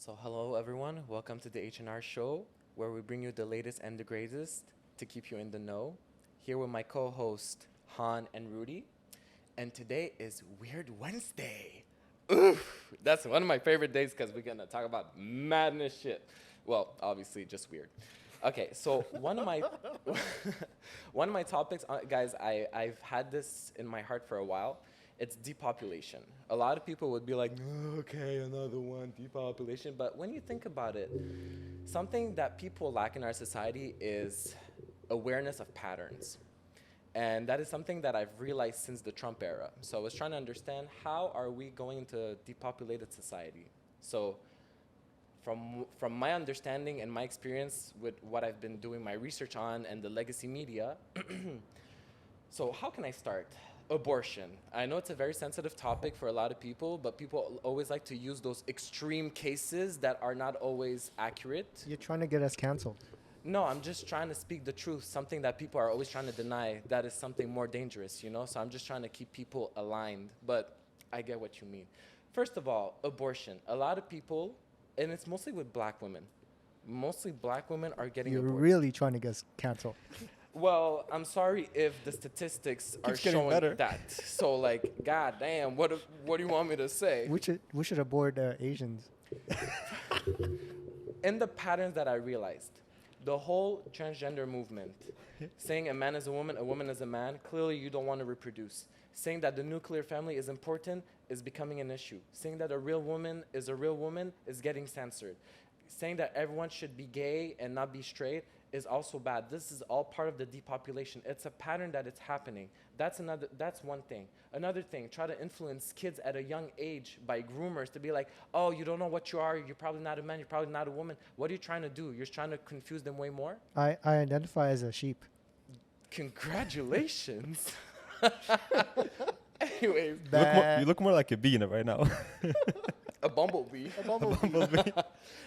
So hello everyone, welcome to the H&R show where we bring you the latest and the greatest to keep you in the know. Here with my co-host Han and Rudy. And today is Weird Wednesday. Oof, that's one of my favorite days because we're gonna talk about madness shit. Well, obviously just weird. Okay, so one of my one of my topics, guys, I've had this in my heart for a while. It's depopulation. A lot of people would be like, "Oh, okay, another one, depopulation." But when you think about it, something that people lack in our society is awareness of patterns. And that is something that I've realized since the Trump era. So I was trying to understand how are we going into depopulated society. So from my understanding and my experience with what I've been doing my research on and the legacy media, so how can I start? Abortion. I know it's a very sensitive topic for a lot of people, but people always like to use those extreme cases that are not always accurate. You're trying to get us canceled. No, I'm just trying to speak the truth, something that people are always trying to deny. That is something more dangerous, you know? So I'm just trying to keep people aligned, but I get what you mean. First of all, abortion. A lot of people, and it's mostly with black women. Mostly black women are getting You're aborted. really trying to get us canceled. Well, I'm sorry if the statistics are Keeps getting showing better. that. So, like, god damn, what do you want me to say? We should abort Asians. In the patterns that I realized, the whole transgender movement, saying a man is a woman is a man, clearly you don't want to reproduce. Saying that the nuclear family is important is becoming an issue. Saying that a real woman is getting censored. Saying that everyone should be gay and not be straight is also bad. This is all part of the depopulation. It's a pattern that it's happening. That's one thing. Another thing, try to influence kids at a young age by groomers to be like, oh, you don't know what you are, you're probably not a man, you're probably not a woman. What are you trying to do? You're trying to confuse them way more? I identify as a sheep. Congratulations. Anyways, You look more like a bee right now. a bumblebee. Bumblebee.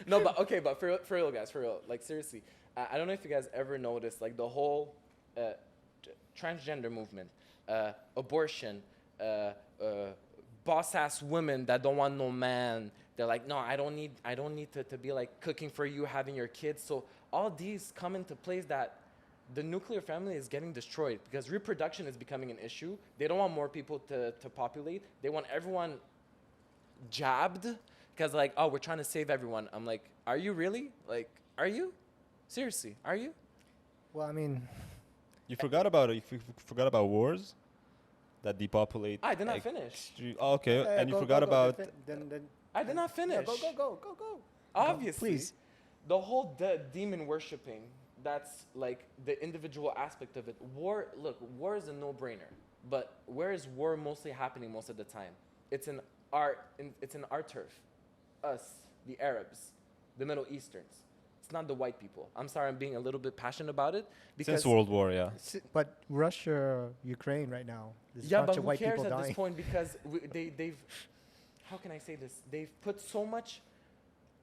No, but okay, but for real, guys, for real, like seriously, I don't know if you guys ever noticed, like the whole transgender movement, abortion, boss-ass women that don't want no man. They're like, no, I don't need to be like cooking for you, having your kids. So all these come into place that the nuclear family is getting destroyed because reproduction is becoming an issue. They don't want more people to populate. They want everyone jabbed because like, oh, we're trying to save everyone. I'm like, are you really? Like, are you? Seriously, are you? Well, I mean, You forgot about it. You forgot about wars that depopulate. I did not finish. Oh, okay, yeah, and you go, forgot go, go. about. Then I did not finish. yeah, go. Obviously. Please. The whole demon worshipping, that's like the individual aspect of it. War is a no-brainer. But where is war mostly happening most of the time? It's in our turf. Us, the Arabs, the Middle Easterns. It's not the white people. I'm sorry, I'm being a little bit passionate about it because Since World War, yeah. But Russia, Ukraine right now. There's yeah, a bunch but of who white cares people at dying. this point because they've how can I say this? They've put so much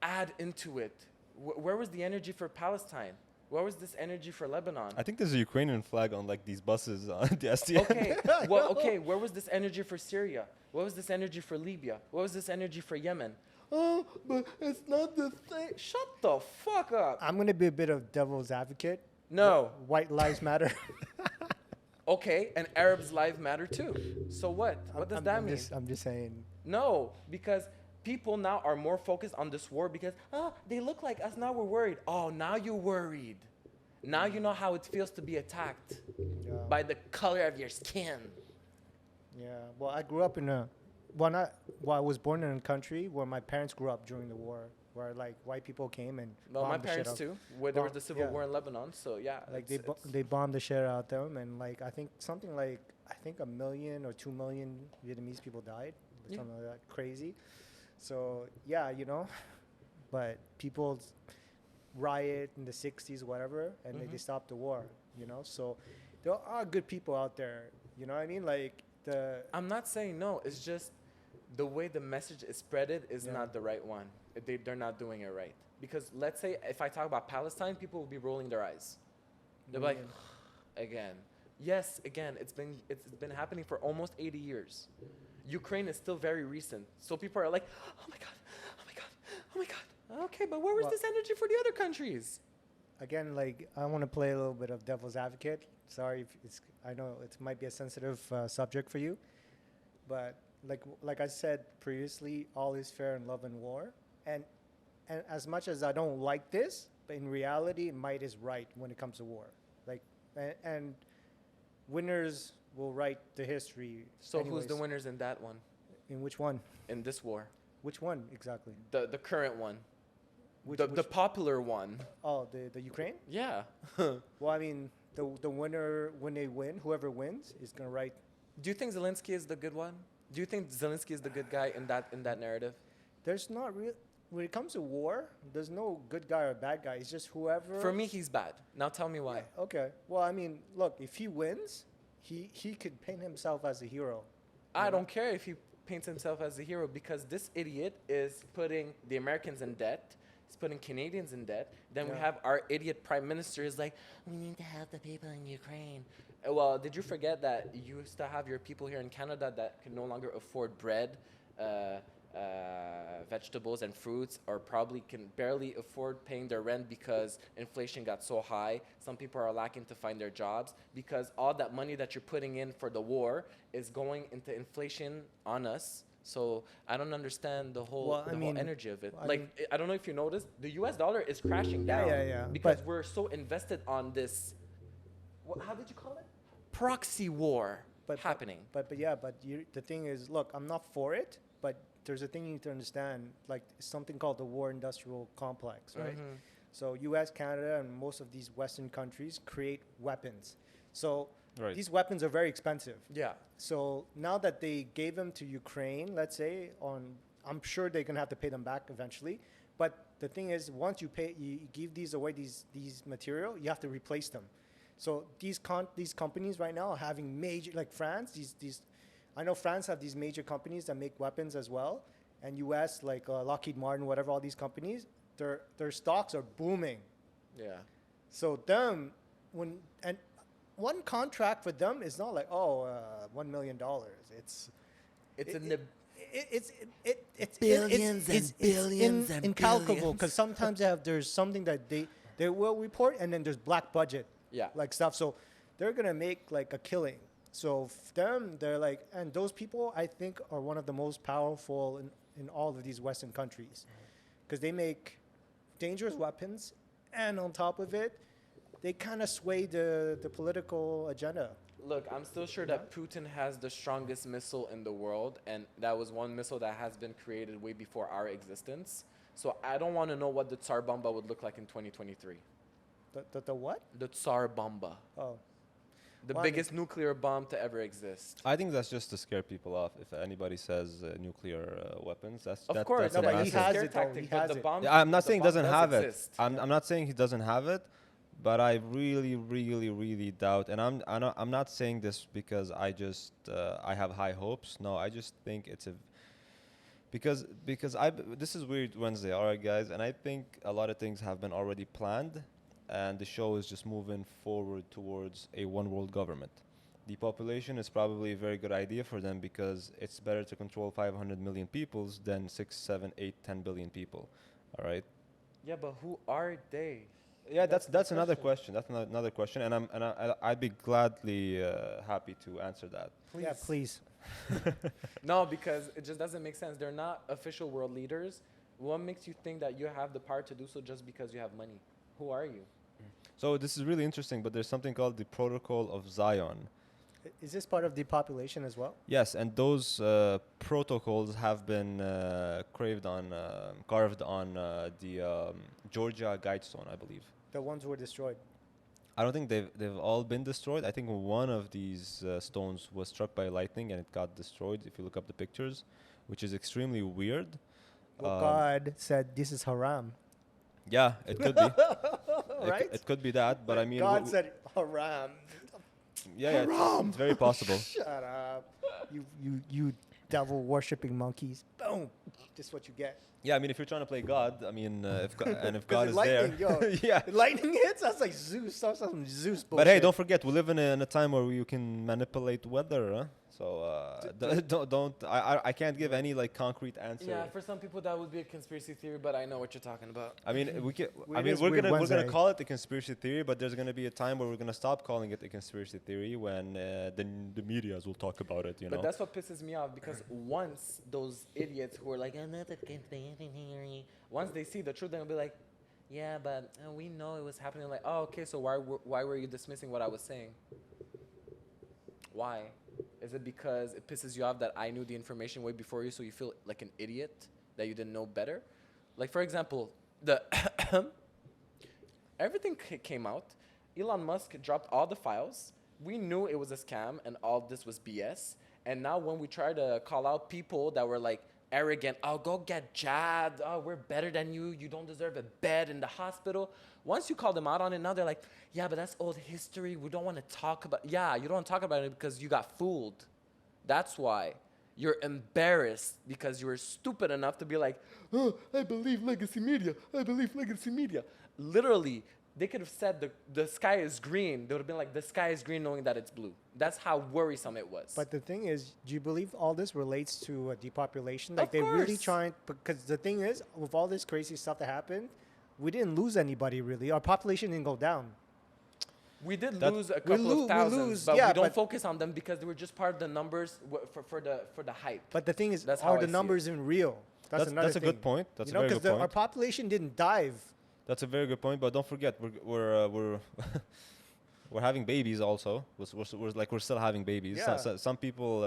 add into it. Where was the energy for Palestine? Where was this energy for Lebanon? I think there's a Ukrainian flag on like these buses on the STN. Okay, where was this energy for Syria? Where was this energy for Libya? Where was this energy for Yemen? Oh, but it's not the thing. Shut the fuck up. I'm going to be a bit of devil's advocate. No. White lives matter. Okay, and Arabs' lives matter too. So what? What does that mean? I'm just saying. No, because people now are more focused on this war because, they look like us, now we're worried. Oh, now you're worried. Now you know how it feels to be attacked Yeah. by the color of your skin. Yeah. Well, I grew up in I was born in a country where my parents grew up during the war, where like white people came and Well, my bombed the shit parents out. too, where there was Well, the civil yeah. war in Lebanon, so yeah. Like it's- they bombed the shit out of them, and like I think 1 million or 2 million Vietnamese people died, or Yeah. something like that, crazy. So yeah, but people riot in the 60s, whatever, and they stopped the war, So there are good people out there, you know what I mean? Like I'm not saying no, it's just the way the message is spreaded is Yeah. not the right one. They're not doing it right. Because let's say if I talk about Palestine, people will be rolling their eyes. They're like, again. Yes, again, it's been happening for almost 80 years. Ukraine is still very recent. So people are like, oh my God, oh my God, oh my God. Okay, but where was Well- this energy for the other countries? Again, like I want to play a little bit of devil's advocate. Sorry if it's, I know it might be a sensitive subject for you, but like I said previously, all is fair in love and war, and as much as I don't like this, but in reality, might is right when it comes to war. Like and winners will write the history. So who's the anyways. winners in that one? In which one? In this war? Which one exactly? The current one. Which, the which popular one. oh, the Ukraine? Yeah. Well, I mean, the winner, when they win, whoever wins is gonna write. Do you think Zelensky is the good one? Do you think Zelensky is the good guy in that narrative? There's not real. When it comes to war, there's no good guy or bad guy. It's just whoever. For me, he's bad. Now tell me why. Yeah, okay. Well, I mean, look, if he wins, he could paint himself as a hero. I don't care if he paints himself as a hero because this idiot is putting the Americans in debt. He's putting Canadians in debt. Then we Yeah. have our idiot prime minister is like, we need to help the people in Ukraine. Well, did you forget that you used to have your people here in Canada that can no longer afford bread, vegetables and fruits, or probably can barely afford paying their rent because inflation got so high. Some people are lacking to find their jobs because all that money that you're putting in for the war is going into inflation on us. So I don't understand the whole, Well, I whole mean, energy of it. I Like, mean- I don't know if you noticed, the US dollar is crashing Yeah, down. yeah. Because But- we're so invested on this, how did you call it? Proxy war happening. But the thing is, look, I'm not for it, but there's a thing you need to understand, like something called the war industrial complex, right? Mhm. So U.S., Canada, and most of these Western countries create weapons. So Right. these weapons are very expensive. Yeah. So now that they gave them to Ukraine, let's say, I'm sure they're gonna have to pay them back eventually. But the thing is, once you give these away, these material, you have to replace them. So these companies right now are having major, like France, I know France have these major companies that make weapons as well, and U.S. like Lockheed Martin, whatever, all these companies, their stocks are booming. Yeah. So one contract for them is not like $1 million. It's It's it- in the it's Billions and billions and incalculable billions. because sometimes there's something that they will report, and then there's black budget yeah. like stuff. So they're gonna make like a killing. So them, they're like, and those people I think are one of the most powerful in all of these Western countries because they make dangerous weapons, and on top of it, they kind of sway the political agenda. Look, I'm still sure that Putin has the strongest missile in the world, and that was one missile that has been created way before our existence. So I don't want to know what the Tsar Bomba would look like in 2023. The what? The Tsar Bomba, Oh, the Well, I mean- biggest nuclear bomb to ever exist. I think that's just to scare people off. If anybody says nuclear weapons, Of course, that's No, a but he massive- has scare it, though. tactic, He but has the it. bomb. Yeah, I'm not the saying he bomb doesn't does have exist. it. I'm not saying he doesn't have it, but I really, really, really doubt. And I'm not saying this because I have high hopes. No, I just think it's a because this is Weird Wednesday, all right, guys, and I think a lot of things have been already planned, and the show is just moving forward towards a one world government. Depopulation is probably a very good idea for them because it's better to control 500 million people than 6, 7, 8, 10 billion people. All right. Yeah, but who are they? Yeah, That's that's the another question. question. That's another question, and I'd be gladly happy to answer that. yeah, please. No, because it just doesn't make sense. They're not official world leaders. What makes you think that you have the power to do so just because you have money? Who are you? So this is really interesting, but there's something called the Protocol of Zion. Is this part of depopulation as well? Yes, and those protocols have been carved on the Georgia Guidestone, I believe. The ones who were destroyed. I don't think they've all been destroyed. I think one of these stones was struck by lightning and it got destroyed. If you look up the pictures, which is extremely weird. Well, Um, God said this is haram. Yeah, it could be. Right? It could be that, but I mean, God said haram. yeah, it's very possible. Shut up. You devil worshipping monkeys. Boom. This is what you get. Yeah, I mean, if you're trying to play God, I mean, if Because God is lightning, there, yo. yeah. Lightning hits. That's like Zeus. That's some Zeus bullshit. But hey, don't forget, we live in a time where you can manipulate weather. Huh? So I can't give any like concrete answer. Yeah, for some people that would be a conspiracy theory, but I know what you're talking about. I mean, we can. Well, I it mean, is we're Weird gonna Wednesday. call it a conspiracy theory, but there's gonna be a time where we're gonna stop calling it a conspiracy theory when the media's will talk about it. You But know. that's what pisses me off because once those idiots who are like, I'm not a conspiracy theory, once they see the truth, they'll be like, yeah, but we know it was happening. Like, oh, okay, so why were you dismissing what I was saying? Why? Is it because it pisses you off that I knew the information way before you, so you feel like an idiot that you didn't know better? Like, for example, the everything came out. Elon Musk dropped all the files. We knew it was a scam and all this was BS. And now when we try to call out people that were like arrogant, oh, go get jabbed. Oh, we're better than you. You don't deserve a bed in the hospital. Once you call them out on it, now they're like, yeah, but that's old history. We don't want to talk about. Yeah, you don't want to talk about it because you got fooled. That's why. You're embarrassed because you were stupid enough to be like, oh, I believe legacy media. I believe legacy media. Literally, they could have said the sky is green. They would have been like, the sky is green knowing that it's blue. That's how worrisome it was. But the thing is, do you believe all this relates to depopulation? Like Of they really course. trying, because the thing is, with all this crazy stuff that happened, we didn't lose anybody really. Our population didn't go down. we did That- lose a We couple of thousands, lose, but yeah, we don't but- focus on them because they were just part of the numbers for the hype. But the thing is, That's how are I the see numbers even real? That's another a thing. good point. That's you a know, very good our point. population didn't dive. That's a very good point. But don't forget, we're we're having babies also. We're still having babies. Yeah. Some people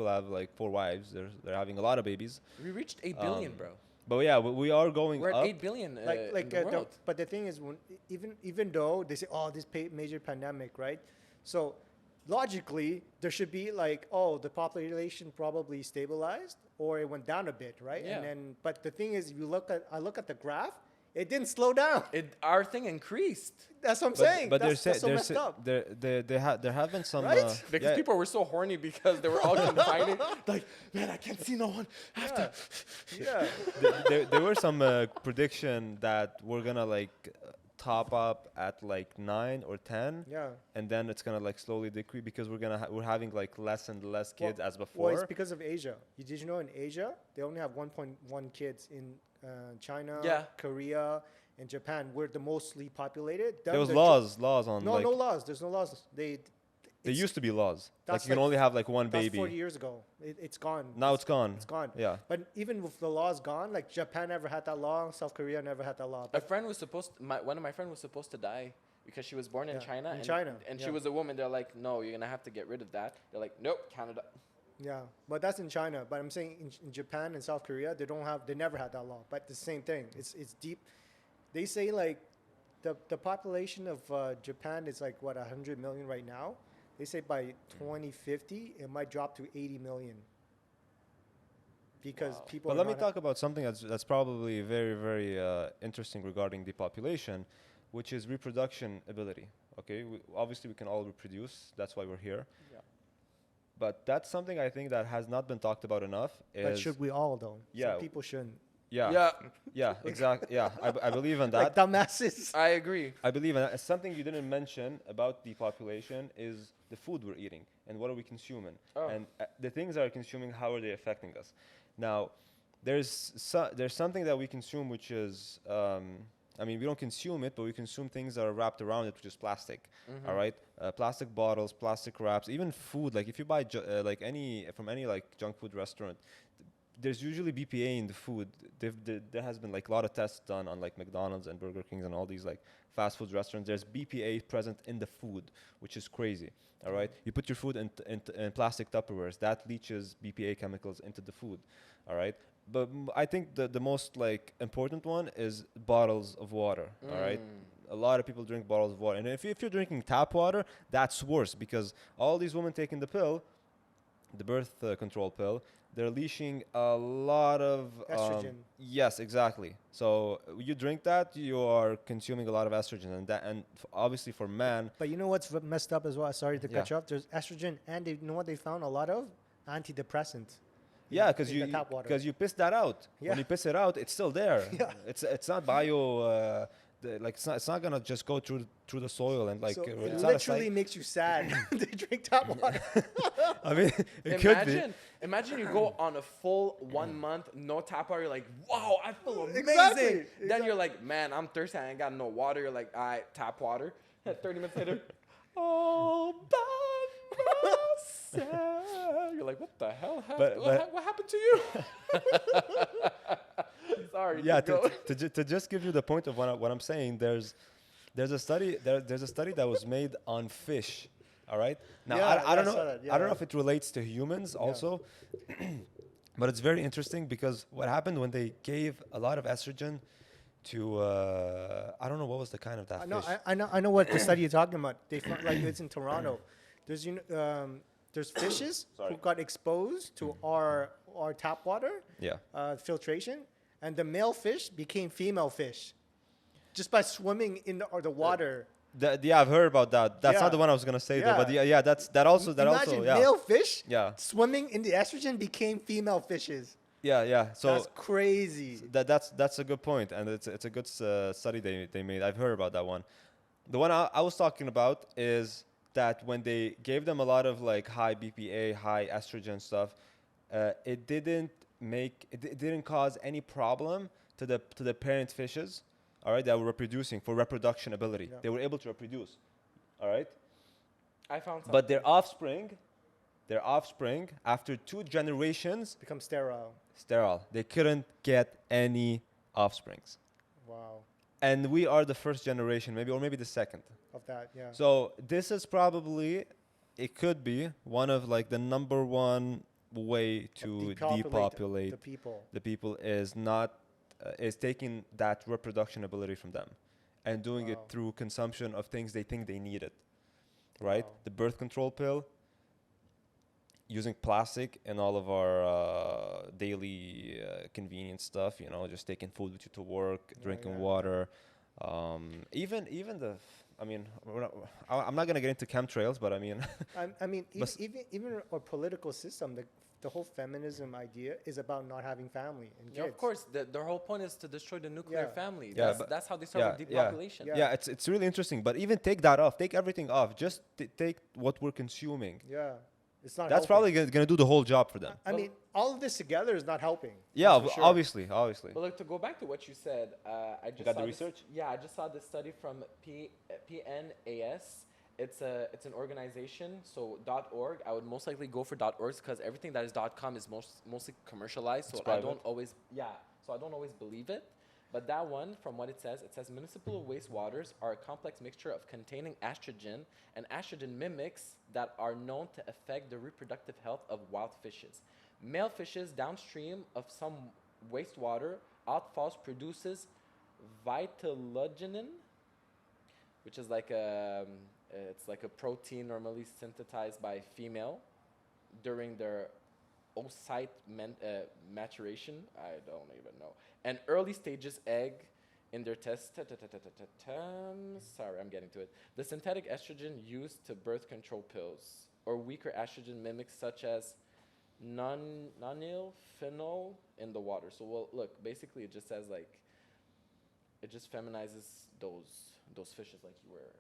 have like 4 wives. They're having a lot of babies. We reached 8 billion, bro. But yeah, we are going We're at up. 8 billion in the the, world. but the thing is, when, even though they say, oh, this major pandemic, right? So logically, there should be like, oh, the population probably stabilized or it went down a bit, right? Yeah. And then, but the thing is, I look at the graph, it didn't slow down. Our thing increased That's what I'm saying. But that's so messed up. there have been some Right? because people were so horny because they were all confining. Like, man, I can't see no one. I have to. Yeah. there were some prediction that we're gonna like top up at like 9 or 10, Yeah. and then it's gonna like slowly decrease because we're having like less and less kids as before. Well, it's because of Asia. Did you know in Asia, they only have 1.1 kids in China, Yeah. Korea, and Japan. We're the mostly populated. There was laws on No, like no laws. There's no laws. there it's- used to be laws. Like that's you can like- only have like one That's baby. 40 years ago. It's gone. Now it's gone. It's gone. Yeah. But even with the laws gone, like Japan never had that law, South Korea never had that law. A But friend was one of my friends was supposed to die because she was born in Yeah, China. in and, China, And she yeah. was a woman. They're like, no, you're going to have to get rid of that. They're like, nope, Canada. yeah, but that's in China. But I'm saying in Japan and South Korea, they never had that law. But the same thing. It's deep. They say like the population of Japan is like what 100 million right now. They say by 2050 it might drop to 80 million because Wow. people. But are let me not- talk about something that's probably very, very interesting regarding depopulation, which is reproduction ability. Okay, obviously we can all reproduce. That's why we're here. Yeah. But that's something I think that has not been talked about enough. But Is should we all though? Yeah. Some people shouldn't. yeah, exactly. Yeah, I believe in Like that. dumbasses. I agree. I believe in that. Something you didn't mention about depopulation is the food we're eating and what are we consuming. Oh. And the things that are consuming, how are they affecting us? Now, there's something that we consume which is, I mean, we don't consume it, but we consume things that are wrapped around it, which is plastic. Mm-hmm. All right, plastic bottles, plastic wraps, even food. Like if you buy like from any like junk food restaurant, there's usually BPA in the food. There has been like a lot of tests done on like McDonald's and Burger Kings and all these like fast food restaurants. There's BPA present in the food, which is crazy. All right, you put your food in plastic Tupperwares, that leaches BPA chemicals into the food. All right, but I think the most like important one is bottles of water. All right. A lot of people drink bottles of water, and if you're drinking tap water, that's worse because all these women taking the pill, the birth control pill, they're leashing a lot of Estrogen. Yes, exactly. So you drink that, you are consuming a lot of estrogen, and obviously for man, But you know what's messed up as well? Sorry to cut Yeah. you off. There's estrogen, and you know what they found a lot of antidepressant. yeah, because in the tap water. you piss that out. Yeah. When you piss it out, it's still there. Yeah. It's not bio it's not gonna just go through the soil and like So it it's not a literally makes you sad. They drink tap water. I mean, it could be. Imagine you go on a full 1 month, no tap water. You're like, wow, I feel amazing. Exactly. Then you're like, man, I'm thirsty. I ain't got no water. You're like, all right, tap water. 30 minutes later, all by myself. You're like, what the hell happened? What happened to you? Sorry. Yeah, keep going. to just give you the point of what I'm saying, there's a study that was made on fish. All right. Now Yeah, I don't I know saw that. Yeah, I don't know yeah. if it relates to humans also, but it's very interesting because what happened when they gave a lot of estrogen to I don't know what was the kind of that fish. I know what the study you're talking about. They found, like, it's in Toronto. There's there's fishes who got exposed to our tap water Yeah. filtration, and the male fish became female fish just by swimming in the water. Yeah, I've heard about that. That's Yeah. not the one I was gonna say though. But Yeah. yeah, that also Imagine yeah. male fish Yeah. swimming in the estrogen became female fishes. Yeah. So That's crazy. that's a good point, and it's a good study they made. I've heard about that one. The one I was talking about is that when they gave them a lot of like high BPA, high estrogen stuff, it didn't cause any problem to the parent fishes, all right, that were reproducing for reproduction ability. Yeah. They were able to reproduce, all right. I found something. But their offspring, after 2 generations, Become sterile. sterile. They couldn't get any offsprings. Wow. And we are the first generation, maybe the second. Of that, yeah. So this is probably, it could be one of like the number one way to depopulate the people. is not is taking that reproduction ability from them and doing it Wow. through consumption of things they think they needed, right? Wow. The birth control pill, using plastic in all of our daily convenience stuff, just taking food with you to work, drinking yeah. water, even the I mean, I'm not gonna get into chemtrails, but I mean, I mean, But even our political system, the whole feminism idea is about not having family and kids. Yeah, of course. Their whole point is to destroy the nuclear Yeah. family. Yeah, That's how they start with yeah. depopulation. Yeah. it's really interesting. But even take that off, take everything off. Just take what we're consuming. Yeah, it's not. That's helping. probably gonna do the whole job for them. I mean, all of this together is not helping. Yeah, that's for sure. obviously. But look, to go back to what you said, I just got saw the this- research? Yeah, I just saw this study from PNAS. It's an organization, so .org. I would most likely go for .org because everything that is .com is mostly commercialized. So It's I private. don't always believe it. But that one, from what it says municipal wastewaters are a complex mixture of containing estrogen and estrogen mimics that are known to affect the reproductive health of wild fishes. Male fishes downstream of some wastewater outfalls produces vitellogenin, which is like it's like a protein normally synthesized by female during their oocyte maturation. I don't even know. And early stages egg in their test. Sorry, I'm getting to it. The synthetic estrogen used to birth control pills or weaker estrogen mimics such as nonylphenol in the water. So, well, look, basically it just says like it just feminizes those fishes like you were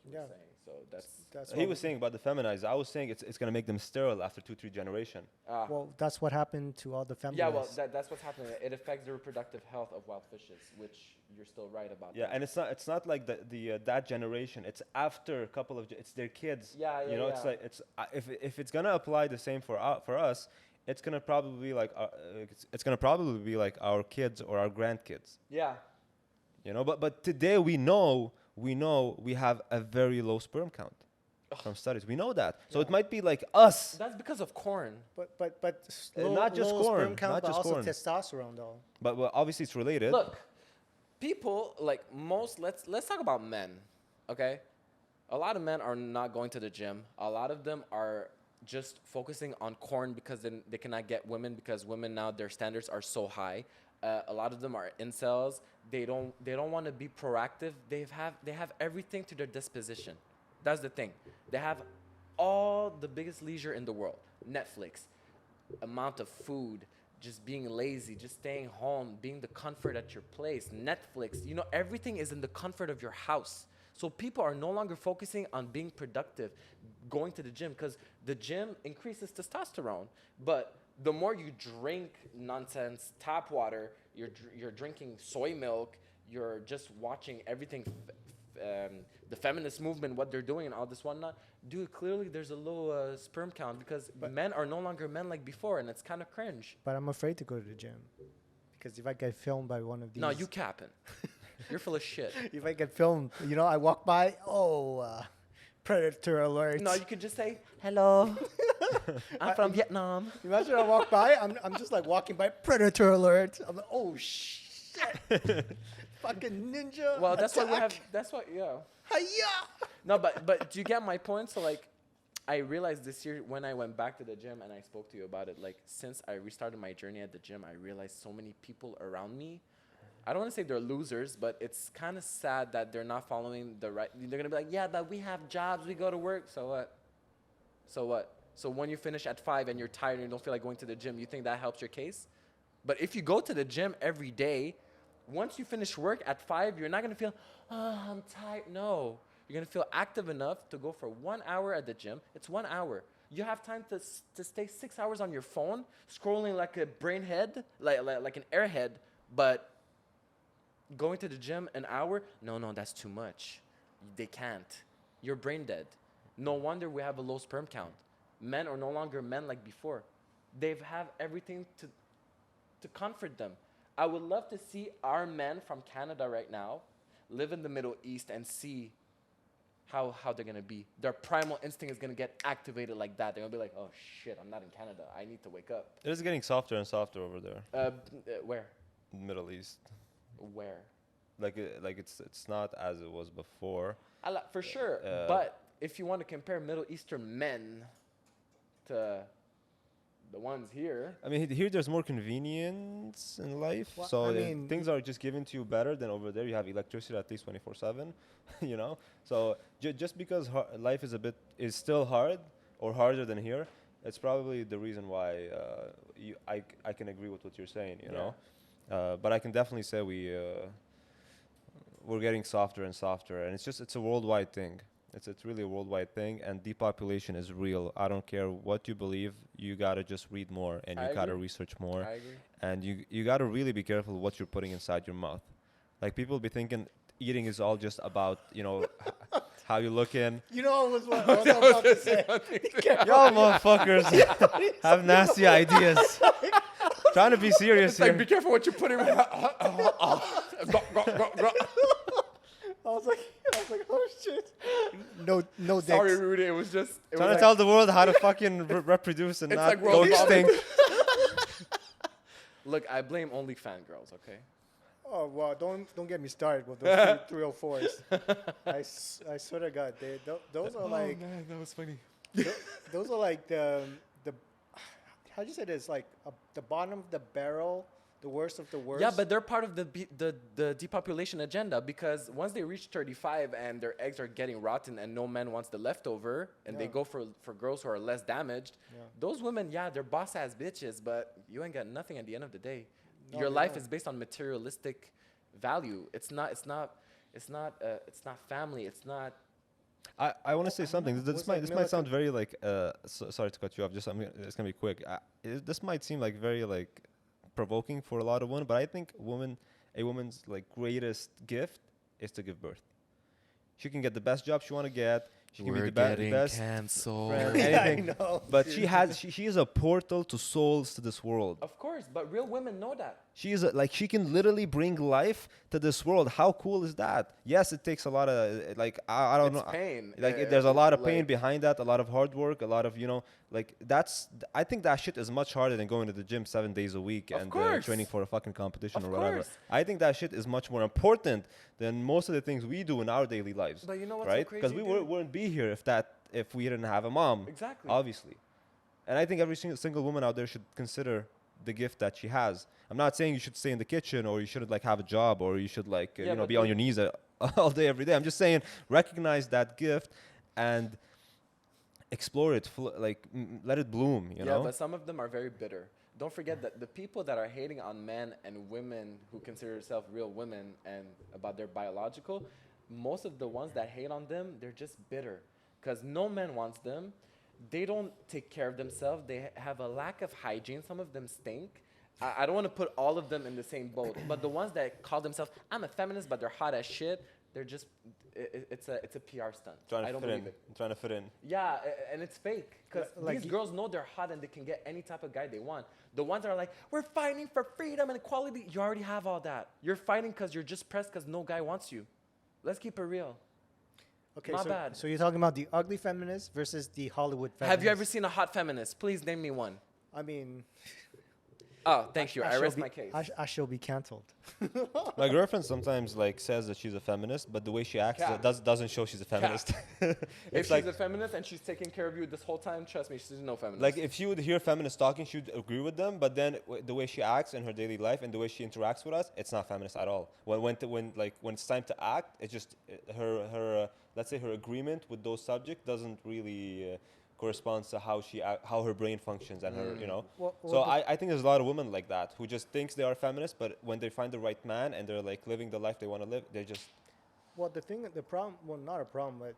Yeah. saying. So that's He was saying about the feminized. I was saying it's gonna make them sterile after 2-3 generation. Well, that's what happened to all the feminists. yeah, well, that's what's happening. It affects the reproductive health of wild fishes, which you're still right about. Yeah, and it's not like the that generation. It's after a couple of it's their kids. Yeah, You know, yeah. it's like if it's gonna apply the same for us, it's gonna probably be like it's gonna probably be like our kids or our grandkids. Yeah. But today we know we have a very low sperm count from studies. We know that. So it might be like us. That's because of corn. But Not just low corn, sperm count, not but just also corn. testosterone, though. But well, obviously it's related. Look, people like most. Let's talk about men. Okay, a lot of men are not going to the gym. A lot of them are just focusing on corn because then they cannot get women because women now their standards are so high. A lot of them are incels. They don't want to be proactive. They have everything to their disposition. That's the thing. They have all the biggest leisure in the world. Netflix, amount of food, just being lazy, just staying home, being the comfort at your place, Netflix, you know, everything is in the comfort of your house. So people are no longer focusing on being productive, going to the gym, because the gym increases testosterone. But the more you drink nonsense tap water, you're drinking soy milk, you're just watching everything, the feminist movement, what they're doing and all this whatnot. Dude, clearly there's a low sperm count because men are no longer men like before, and it's kind of cringe. But I'm afraid to go to the gym because if I get filmed by one of these, No, you capping. You're full of shit. if I get filmed, you know, I walk by, predator alert. No, you could just say, hello, I'm from Vietnam. Imagine I walk by, I'm just like walking by, predator alert. I'm like, oh shit, fucking ninja. Well, that's attack. what we have. That's what, yeah. Hi-ya! No, but do you get my point? So like, I realized this year when I went back to the gym and I spoke to you about it. Like, since I restarted my journey at the gym, I realized so many people around me. I don't want to say they're losers, but it's kind of sad that they're not following the right. They're gonna be like, yeah, but we have jobs, we go to work. So what? So what? So when you finish at 5 and you're tired and you don't feel like going to the gym, you think that helps your case? But if you go to the gym every day, once you finish work at 5, you're not going to feel, oh, I'm tired. No. You're going to feel active enough to go for 1 hour at the gym. It's 1 hour. You have time to stay 6 hours on your phone, scrolling like a brainhead, like an airhead, but going to the gym an hour, no, that's too much. They can't. You're brain dead. No wonder we have a low sperm count. Men are no longer men like before. They have everything to comfort them. I would love to see our men from Canada right now live in the Middle East and see how they're going to be. Their primal instinct is going to get activated like that. They're going to be like, oh, shit, I'm not in Canada. I need to wake up. It is getting softer and softer over there. Where? Middle East. Where? Like it's not as it was before. For sure. But if you want to compare Middle Eastern men to the ones here. I mean, here there's more convenience in life. Well, so I mean, things are just given to you better than over there. You have electricity at least 24/7, you know. So just because life is still hard or harder than here, it's probably the reason why I can agree with what you're saying, you know. But I can definitely say we're getting softer and softer, and it's a worldwide thing. It's really a worldwide thing, and depopulation is real. I don't care what you believe. You gotta just read more, and you gotta research more, I agree. and you gotta really be careful what you're putting inside your mouth. Like people be thinking eating is all just about how you looking. You know what I was about to say. Y'all motherfuckers have nasty ideas. Trying to be serious It's here. like, be careful what you put in. I was like, oh shit. No dicks. Sorry, Rudy. It was just. Trying to tell the world how to fucking reproduce and It's not like go world extinct. Look, I blame only fangirls, okay? Oh well, don't get me started with those 304s. I swear to God, those are like man, that was funny. those are like the how do you say this? Like the bottom of the barrel, the worst of the worst. Yeah, but they're part of the depopulation agenda, because once they reach 35 and their eggs are getting rotten and no man wants the leftover, and they go for girls who are less damaged, those women, they're boss ass bitches, but you ain't got nothing at the end of the day. No, Your they life don't. is based on materialistic value. It's not family. It's not. I want to say something. This was might like might sound very like sorry to cut you off. It's gonna be quick. This might seem like very like provoking for a lot of women, but I think a woman's like greatest gift is to give birth. She can get the best job she want to get. She can be the best canceled. friend, Yeah, anything. I know. But she is a portal to souls to this world. Of course, but real women know that. She is she can literally bring life to this world. How cool is that? Yes, it takes a lot of like I don't It's know. pain. Like there's a lot of pain like- behind that, a lot of hard work, a lot of like I think that shit is much harder than going to the gym 7 days a week Of and course. training for a fucking competition Of or whatever. course. I think that shit is much more important than most of the things we do in our daily lives. But you know what's so right? crazy, Because we dude? wouldn't be here if we didn't have a mom. Exactly. Obviously. And I think every single woman out there should consider the gift that she has. I'm not saying you should stay in the kitchen or you shouldn't like have a job or you should like but be on your knees all day every day. I'm just saying recognize that gift and explore it, let it bloom, you know? But some of them are very bitter. don't forget that the people that are hating on men and women who consider themselves real women and about their biological, most of the ones that hate on them, they're just bitter because no man wants them. They don't take care of themselves. They have a lack of hygiene. Some of them stink. I don't want to put all of them in the same boat, but the ones that call themselves, I'm a feminist, but they're hot as shit, they're just, it's a PR stunt. Trying I to don't fit believe in. it. Trying to fit in. Yeah, and it's fake because Like these girls know they're hot and they can get any type of guy they want. The ones that are like, we're fighting for freedom and equality, you already have all that. You're fighting because you're just pressed because no guy wants you. Let's keep it real. Okay, Not so, bad. so you're talking about the ugly feminists versus the Hollywood feminists. Have you ever seen a hot feminist? Please name me one. I mean, Oh, thank you. I shall rest be- my case. I shall be cancelled. My girlfriend sometimes like says that she's a feminist, but the way she acts Cap. doesn't show she's a feminist. If It's she's like a feminist and she's taking care of you this whole time, trust me, she's no feminist. like if she would hear feminists talking, she would agree with them. But then the way she acts in her daily life and the way she interacts with us, it's not feminist at all. When it's time to act, it's just her let's say her agreement with those subjects doesn't really corresponds to how her brain functions and her Well, So well, I think there's a lot of women like that who just thinks they are feminists, but when they find the right man and they're like living the life they want to live, they just Well, the problem, well, not a problem, but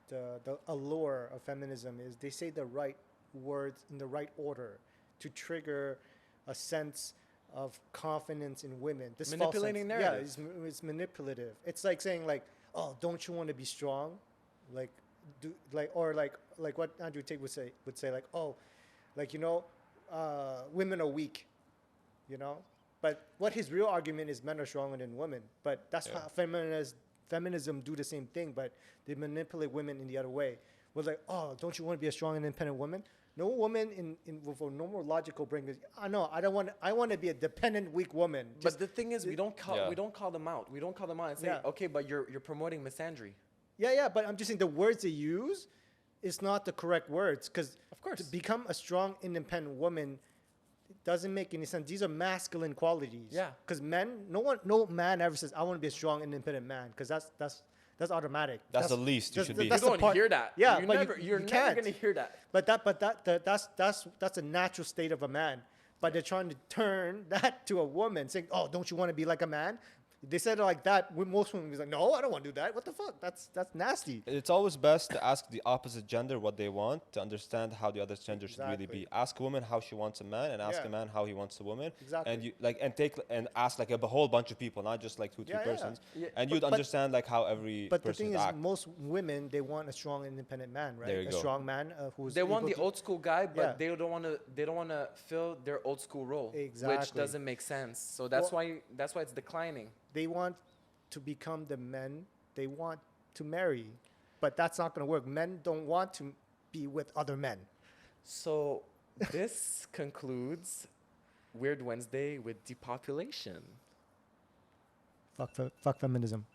the allure of feminism is they say the right words in the right order to trigger a sense of confidence in women. This false Manipulating sense- narratives. Yeah, it's manipulative. It's like saying like, oh, don't you want to be strong? Like, like what Andrew Tate would say like, oh, like women are weak, But what his real argument is, men are stronger than women. But that's Yeah. how feminism do the same thing, but they manipulate women in the other way. We're like, oh, don't you want to be a strong and independent woman? No woman with a normal logical brain goes, I want to be a dependent, weak woman. But the thing is, we don't call Yeah. we don't call them out. We don't call them out and say, Yeah. okay, but you're promoting misandry. Yeah, but I'm just saying the words they use is not the correct words because Of course. to become a strong, independent woman it doesn't make any sense. These are masculine qualities. Yeah. Because no man ever says I want to be a strong, independent man because that's automatic. That's the least you should be. You That's the don't part- hear that. Yeah, you're but never, you're you never can't. gonna hear that. But that's a natural state of a man. But they're trying to turn that to a woman, saying, "Oh, don't you want to be like a man?" They said it like that. Most women be like, "No, I don't want to do that. What the fuck? That's nasty." It's always best to ask the opposite gender what they want to understand how the other gender should really Exactly. be. Ask a woman how she wants a man, and ask Yeah. a man how he wants a woman. Exactly. And you and ask like a whole bunch of people, not just like two, three Yeah, yeah. persons. Yeah, And but- you'd understand like how every But the person thing is, acts. most women they want a strong, independent man, right? There you a go. strong man who's They want able the to- old school guy, but Yeah. they don't want to fill their old school role, which Exactly. doesn't make sense. So that's Well- why it's declining. They want to become the men they want to marry, but that's not going to work. Men don't want to be with other men. So this concludes Weird Wednesday with Depopulation. Fuck feminism.